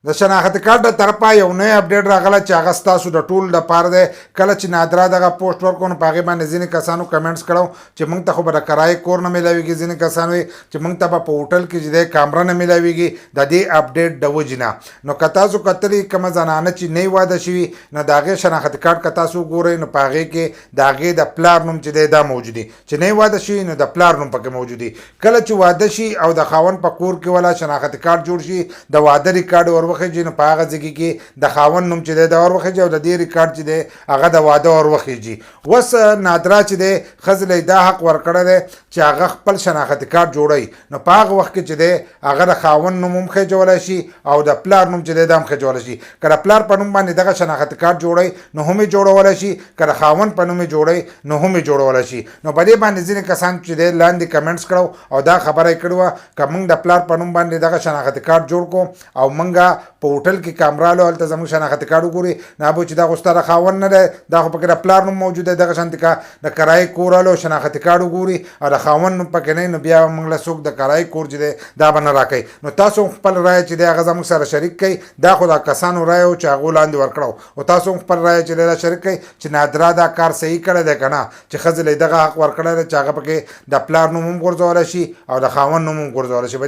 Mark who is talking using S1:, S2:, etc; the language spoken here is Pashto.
S1: د شناختی کارډ د طرفه یو نوی اپډیټ راغله چې هغه ستاسو د ټول دپاره دی. کله چې نادره دغه پوسټ ورکړو نو په هغې باندې ځینې کسانو کمنټس کړو چې موږ ته خو به د کرائی کور نه میلاویږي. ځینې کسان وایي چې موږ ته به په هوټل کې چې دی کمرہ نه میلاویږي د دې اپډیټ د وجې نه. نو که تاسو کتلي کومه زنانه چې نه واده شوي نو د هغې شناختی کارډ که تاسو وګورئ نو په هغې کې د هغې د پلار نوم چې دی دا موجود دی. چې نه واده شوي نو د پلار نوم پکې موجود دی. کله چې واده شي او د خاوند په کور کې ولا شناختی کارډ جوړ شي د واده ریکارډ ورخیږي نو په هغه ځای کې د خاوند نوم چې دی دا ورخیږي او د دې ریکارډ چې دی هغه د واده ورخیږي. اوس نادره چې دی ښځې له دا حق ورکړی دی چې هغه خپل شناختی کارډ جوړوي نو په هغه وخت کې چې دی هغه د خاوند نوم هم خېجولی شي او د پلار نوم چې دی دا هم خېجولی شي. که د پلار په نوم باندې دغه شناختی کارډ جوړوي نو هم یې جوړولی شي، که د خاوند په نوم یې جوړوي نو هم یې جوړولی شي. نو په دې باندې ځینې کسان چې دی لاندې کمنټس کړو او دا خبره یې کړې وه که موږ د پلار په نوم باندې دغه شناختی کارډ جوړ کړو او موږ په هوټل کې کمرہ لو هلته زموږ شناختی کارډ وګوري نه به چې دا خو ستا د خاوند نه دی، دا خو پکې د پلار نوم موجود دی. دغه شانتې که د کرائی کور لو شناختی کارډ وګوري او د خاوند نوم پکې نه نو بیا موږ له څوک د کرائی کور چې دی دا به نه راکوي. نو تاسو هم خپل رایه چې دی هغه زموږ سره شریک کړئ. دا خو د کسانو رایه و چې هغو لاندې ورکړو او تاسو هم خپل رایه چې دی دا شریک کړئ چې نادره دا کار صحیح کړی دی که نه، چې ښځې له دغه حق ورکړی دی چې هغه پکې د پلار نوم هم غورځولی شي او د خاوند نوم هم غورځولی شي.